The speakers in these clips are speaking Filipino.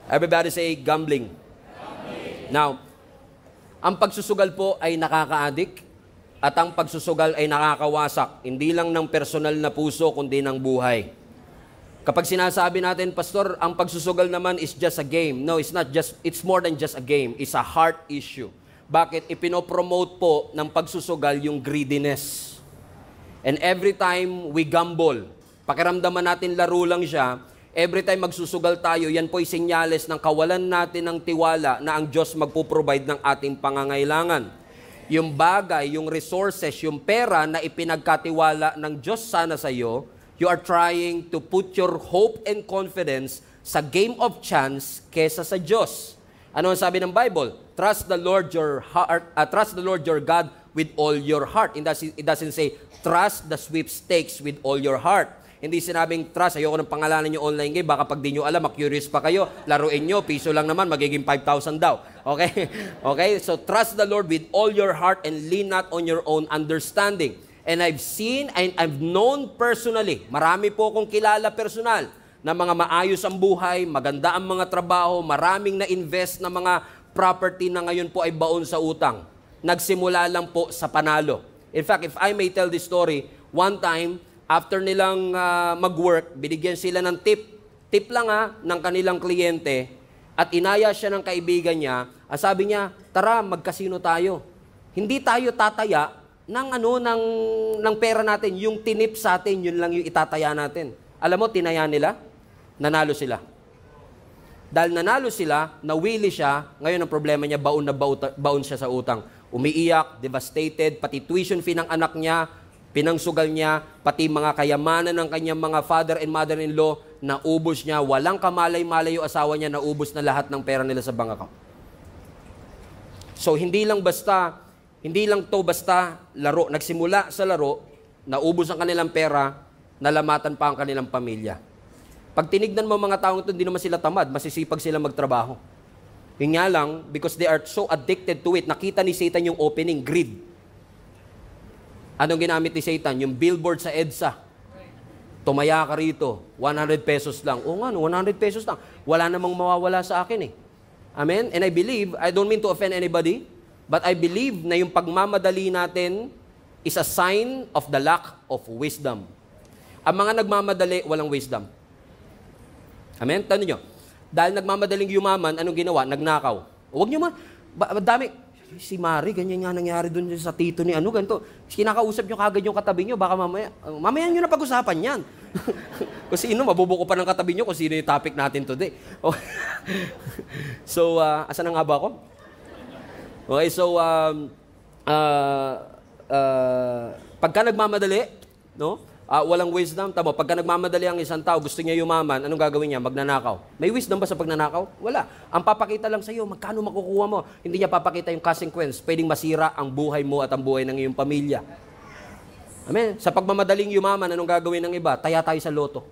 Everybody say gambling. Now, ang pagsusugal po ay nakaka-addict at ang pagsusugal ay nakakawasak, hindi lang ng personal na puso, kundi ng buhay. Kapag sinasabi natin, Pastor, ang pagsusugal naman is just a game. No, it's not just, it's more than just a game. It's a heart issue. Bakit? Ipinopromote po ng pagsusugal yung greediness. And every time we gamble, pakiramdaman natin laro lang siya, every time magsusugal tayo, yan po'y senyales ng kawalan natin ng tiwala na ang Diyos magpo-provide ng ating pangangailangan. Yung bagay, yung resources, yung pera na ipinagkatiwala ng Diyos sana sa iyo, you are trying to put your hope and confidence sa game of chance kesa sa Diyos. Ano ang sabi ng Bible? Trust the Lord your heart, trust the Lord your God with all your heart. It doesn't say trust the sweepstakes with all your heart. Hindi sinabing trust, ayoko ng pangalanan nyo online game, baka pag di nyo alam, curious pa kayo, laruin nyo, piso lang naman, magiging 5,000 daw. Okay? Okay? So trust the Lord with all your heart and lean not on your own understanding. And I've seen and I've known personally, marami po akong kilala personal, na mga maayos ang buhay, maganda ang mga trabaho, maraming na-invest na mga property na ngayon po ay baon sa utang. Nagsimula lang po sa panalo. In fact, if I may tell this story, one time, after nilang mag-work, binigyan sila ng tip. Tip lang ng kanilang kliyente at inaya siya ng kaibigan niya. Sabi niya, tara, mag-casino tayo. Hindi tayo tataya ng pera natin. Yung tinip sa atin, yun lang yung itataya natin. Alam mo, tinaya nila, nanalo sila. Dahil nanalo sila, nawili siya, ngayon ang problema niya, baon siya sa utang. Umiiyak, devastated, pati tuition fee ng anak niya, pinangsugal niya, pati mga kayamanan ng kanyang mga father and mother-in-law, naubos niya, walang kamalay-malay yung asawa niya, naubos na lahat ng pera nila sa bank account. So, hindi lang to basta laro. Nagsimula sa laro, naubos ang kanilang pera, nalamatan pa ang kanilang pamilya. Pag tinignan mo mga taong ito, hindi naman sila tamad, masisipag sila magtrabaho. Yun nga lang, because they are so addicted to it, nakita ni Satan yung opening, greed. Anong ginamit ni Satan? Yung billboard sa EDSA. Tumaya ka rito, 100 pesos lang. Oo nga, 100 pesos lang. Wala namang mawawala sa akin eh. Amen? And I believe, I don't mean to offend anybody, but I believe na yung pagmamadali natin is a sign of the lack of wisdom. Ang mga nagmamadali, walang wisdom. Amen? Tanong nyo. Dahil nagmamadaling yumaman, anong ginawa? Nagnakaw. Huwag nyo dami. Si Mari, ganyan nga nangyari dun sa tito ni ganito. Kinakausap nyo kagad yung katabi nyo, baka mamaya nyo na pag-usapan yan. Kung sino, mabubuko pa ng katabi nyo kung sino yung topic natin today. So, asan na nga ba ako? Okay, so, pagka nagmamadali, no? Walang wisdom, tamo. Pagka nagmamadali ang isang tao, gusto niya yumaman, anong gagawin niya? Magnanakaw. May wisdom ba sa pagnanakaw? Wala. Ang papakita lang sa iyo, magkano makukuha mo. Hindi niya papakita yung consequence. Pwedeng masira ang buhay mo at ang buhay ng iyong pamilya. Amen. Sa pagmamadaling yumaman, anong gagawin ng iba? Taya tayo sa loto.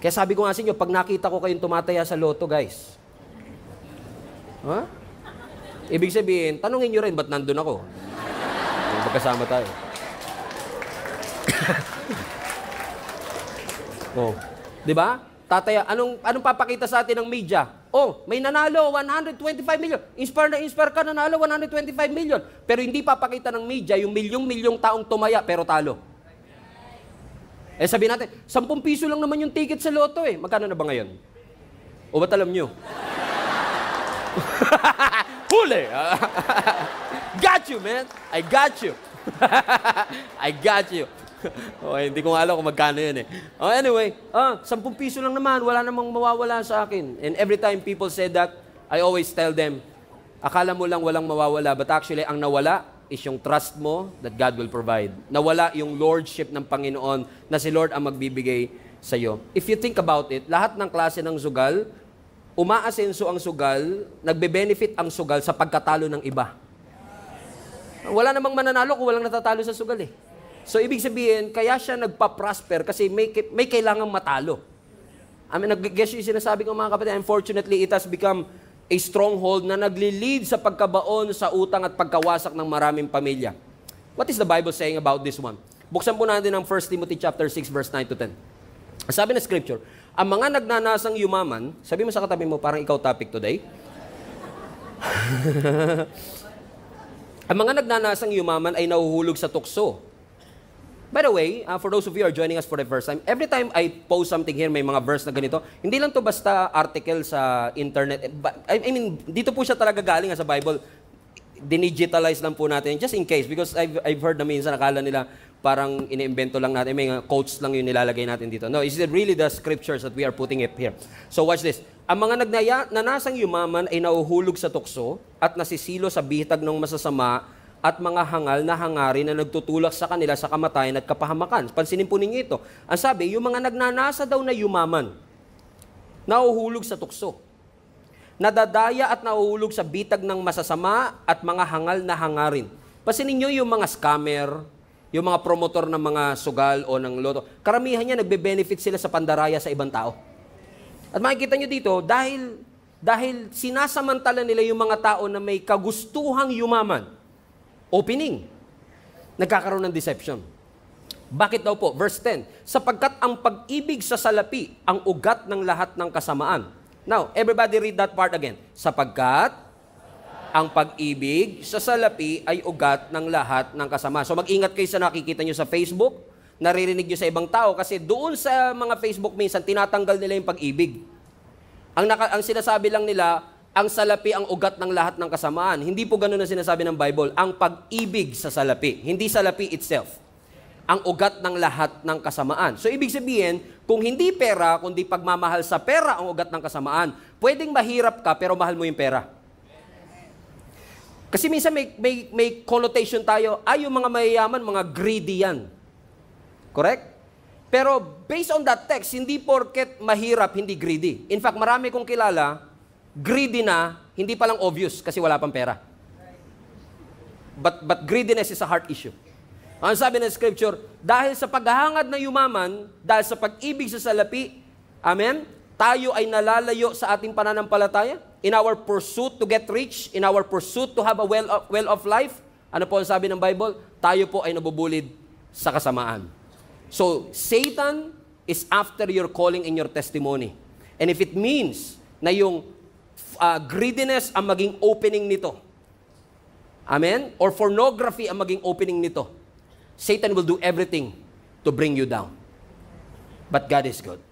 Kaya sabi ko nga sa inyo, pag nakita ko kayong tumataya sa loto, guys. Ibig sabihin, tanungin nyo rin, ba't nandun ako? Magkasama tayo. Oh, 'di ba? Tataya, anong papakita sa atin ng media? Oh, may nanalo 125 million. Inspire ka, nanalo 125 million. Pero hindi papakita ng media yung milyong-milyong taong tumaya pero talo. Sabihin natin, 10 piso lang naman yung ticket sa loto eh. Magkano na ba ngayon? O ba't alam nyo? Huli! Got you, man! I got you! I got you! Okay, hindi ko alam kung magkano yun eh. Anyway, 10 piso lang naman, wala namang mawawala sa akin. And every time people say that, I always tell them, akala mo lang walang mawawala, but actually, ang nawala is yung trust mo that God will provide. Nawala yung lordship ng Panginoon na si Lord ang magbibigay sa iyo. If you think about it, lahat ng klase ng sugal, umaasenso ang sugal, nagbe-benefit ang sugal sa pagkatalo ng iba. Wala namang mananalo kung walang natatalo sa sugal eh. So, ibig sabihin, kaya siya nagpa-prosper kasi may kailangang matalo. I mean, nag-guess yung sinasabi ko mga kapatid, unfortunately, it has become a stronghold na nagli-lead sa pagkabaon sa utang at pagkawasak ng maraming pamilya. What is the Bible saying about this one? Buksan po natin ang 1 Timothy chapter 6, verse 9 to 10. Sabi na scripture, Ang mga nagnanasang yumaman, sabi mo sa katabi mo, parang ikaw topic today. Ang mga nagnanasang yumaman ay nahuhulog sa tukso. By the way, for those of you who are joining us for the first time, every time I post something here, may mga verse na ganito, hindi lang to basta article sa internet. I mean, dito po siya talaga galing sa Bible. Dinigitalize lang po natin, just in case, because I've heard na minsan, nakala nila parang iniimbento lang natin, may quotes lang yung nilalagay natin dito. No, it's really the scriptures that we are putting it here. So watch this. Ang mga nagnanasang yumaman ay nahuhulog sa tukso at nasisilo sa bitag ng masasama at mga hangal na hangarin na nagtutulak sa kanila sa kamatayan at kapahamakan. Pansinin po ninyo ito. Ang sabi, yung mga nagnanasa daw na yumaman, nahuhulog sa tukso. Nadadaya at nahuhulog sa bitag ng masasama at mga hangal na hangarin. Pansinin nyo yung mga scammer, yung mga promotor ng mga sugal o ng loto. Karamihan niya nagbe-benefit sila sa pandaraya sa ibang tao. At makikita nyo dito, dahil sinasamantala nila yung mga tao na may kagustuhang yumaman, opening, nagkakaroon ng deception. Bakit daw po? Verse 10, sapagkat ang pag-ibig sa salapi ang ugat ng lahat ng kasamaan. Now, everybody read that part again. Sapagkat ang pag-ibig sa salapi ay ugat ng lahat ng kasamaan. So mag-ingat kayo sa nakikita nyo sa Facebook, naririnig nyo sa ibang tao, kasi doon sa mga Facebook minsan, tinatanggal nila yung pag-ibig. Ang sinasabi lang nila, ang salapi ang ugat ng lahat ng kasamaan. Hindi po ganun ang sinasabi ng Bible. Ang pag-ibig sa salapi, hindi salapi itself. Ang ugat ng lahat ng kasamaan. So ibig sabihin, kung hindi pera, kundi pagmamahal sa pera ang ugat ng kasamaan, pwedeng mahirap ka pero mahal mo yung pera. Kasi minsan may connotation tayo, yung mga mayayaman, mga greedy yan. Correct? Pero based on that text, hindi porket mahirap, hindi greedy. In fact, marami kong kilala, greedy na, hindi pa lang obvious kasi wala pang pera. But greediness is a heart issue. Ang sabi ng scripture, dahil sa paghahangad ng yumaman, dahil sa pag-ibig sa salapi, amen, tayo ay nalalayo sa ating pananampalataya. In our pursuit to get rich, in our pursuit to have a well-of life, ano po ang sabi ng Bible? Tayo po ay nabubulid sa kasamaan. So, Satan is after your calling and your testimony. And if it means na yung greediness ang maging opening nito, amen? Or pornography ang maging opening nito, Satan will do everything to bring you down. But God is good.